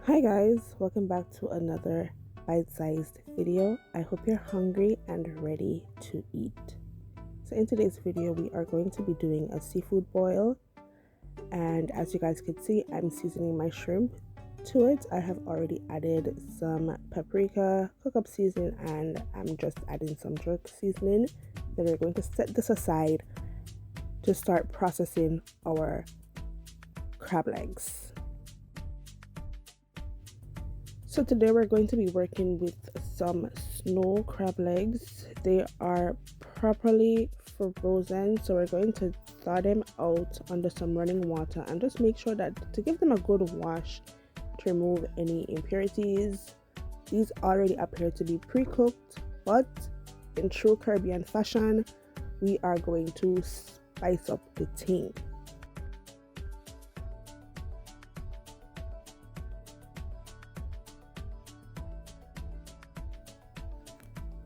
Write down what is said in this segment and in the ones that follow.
Hi guys, welcome back to another bite-sized video. I hope you're hungry and ready to eat. So in today's video, we are going to be doing a seafood boil. And as you guys can see, I'm seasoning my shrimp to it. I have already added some paprika, cook-up seasoning, and I'm just adding some jerk seasoning. Then we're going to set this aside to start processing our crab legs. So today we're going to be working with some snow crab legs. They are properly frozen, so we're going to thaw them out under some running water and just make sure that to give them a good wash to remove any impurities. These already appear to be pre-cooked, but in true Caribbean fashion, we are going to spice up the thing.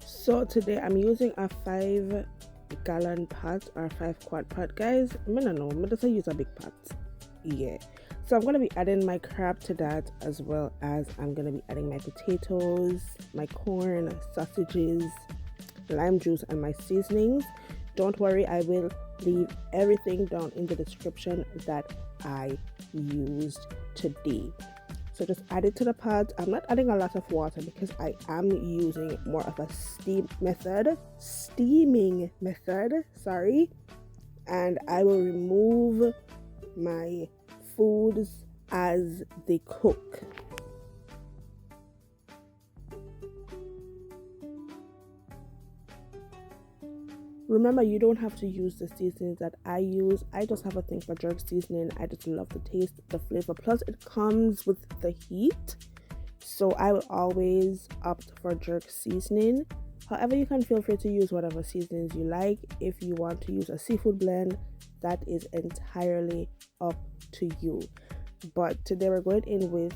So today I'm using a 5-gallon pot or 5-quart pot, guys. I don't know, I just use a big pot. Yeah. So I'm gonna be adding my crab to that, as well as I'm gonna be adding my potatoes, my corn, sausages, lime juice, and my seasonings. Don't worry, I will leave everything down in the description that I used today. So just add it to the pot. I'm not adding a lot of water because I am using more of a steaming method, sorry. And I will remove my foods as they cook. Remember, you don't have to use the seasonings that I use. I just have a thing for jerk seasoning. I just love the taste, the flavor. Plus, it comes with the heat. So I will always opt for jerk seasoning. However, you can feel free to use whatever seasonings you like. If you want to use a seafood blend, that is entirely up to you. But today we're going in with,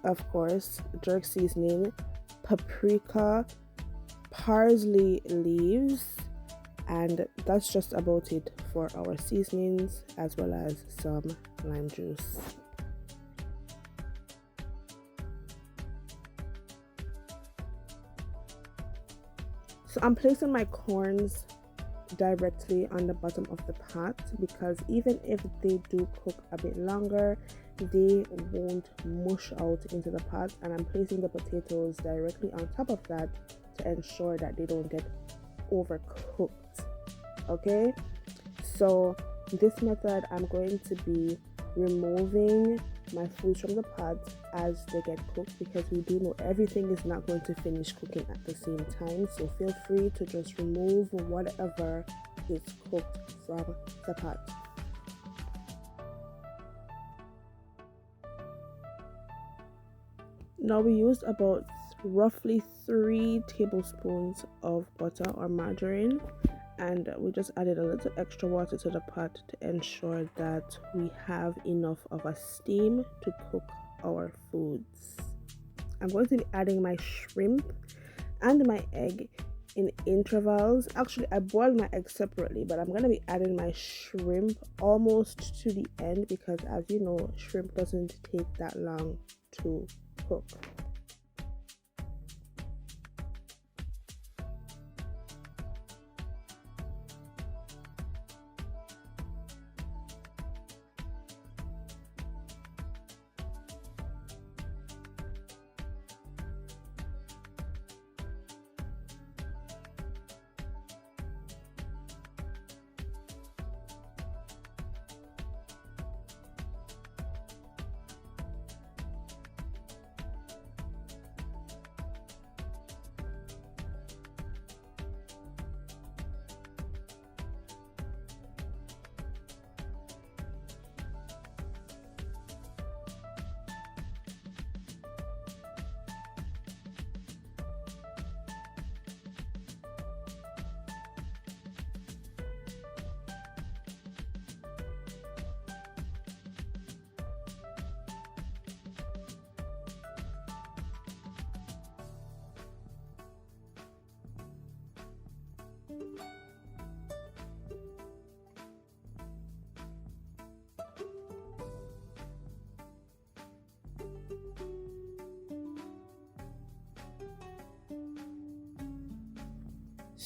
of course, jerk seasoning, paprika, parsley leaves, and that's just about it for our seasonings, as well as some lime juice. So I'm placing my corns directly on the bottom of the pot because even if they do cook a bit longer, they won't mush out into the pot, and I'm placing the potatoes directly on top of that to ensure that they don't get overcooked. Okay, so this method, I'm going to be removing my foods from the pot as they get cooked, because we do know everything is not going to finish cooking at the same time. So feel free to just remove whatever is cooked from the pot. Now we used about roughly 3 tablespoons of butter or margarine, and we just added a little extra water to the pot to ensure that we have enough of a steam to cook our foods. I'm going to be adding my shrimp and my egg in intervals. Actually, I boiled my egg separately, but I'm going to be adding my shrimp almost to the end because, as you know, shrimp doesn't take that long to cook.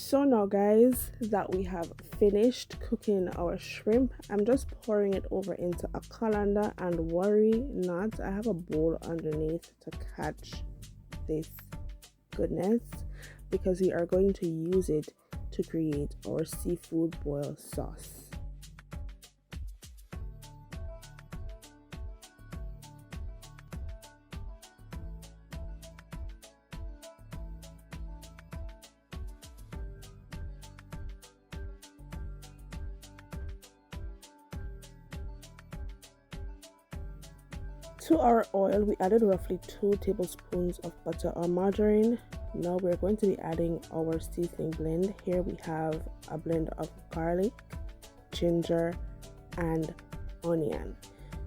So now guys that we have finished cooking our shrimp, I'm just pouring it over into a colander, and worry not, I have a bowl underneath to catch this goodness because we are going to use it to create our seafood boil sauce. To our oil, we added roughly 2 tablespoons of butter or margarine. Now we're going to be adding our seasoning blend. Here we have a blend of garlic, ginger, and onion.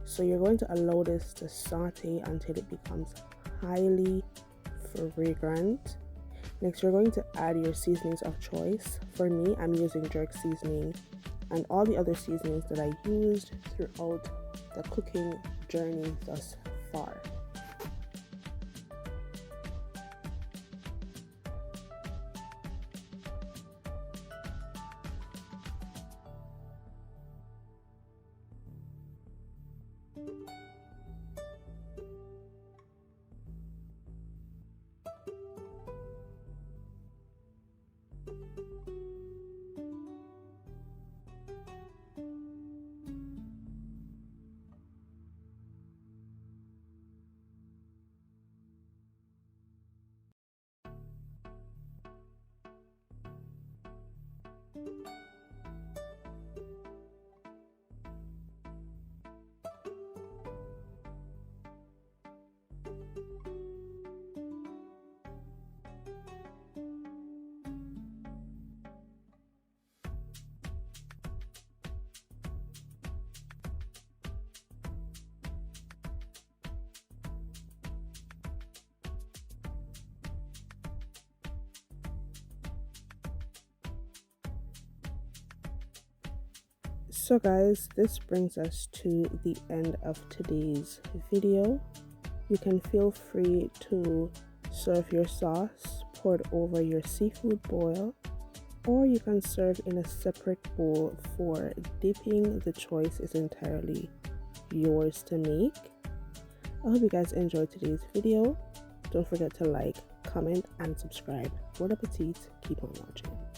So you're going to allow this to saute until it becomes highly fragrant. Next, you're going to add your seasonings of choice. For me, I'm using jerk seasoning and all the other seasonings that I used throughout the cooking journey thus far. So guys, this brings us to the end of today's video. You can feel free to serve your sauce poured over your seafood boil, or you can serve in a separate bowl for dipping. The choice is entirely yours to make. I hope you guys enjoyed today's video. Don't forget to like, comment, and subscribe. Bon appetit. Keep on watching.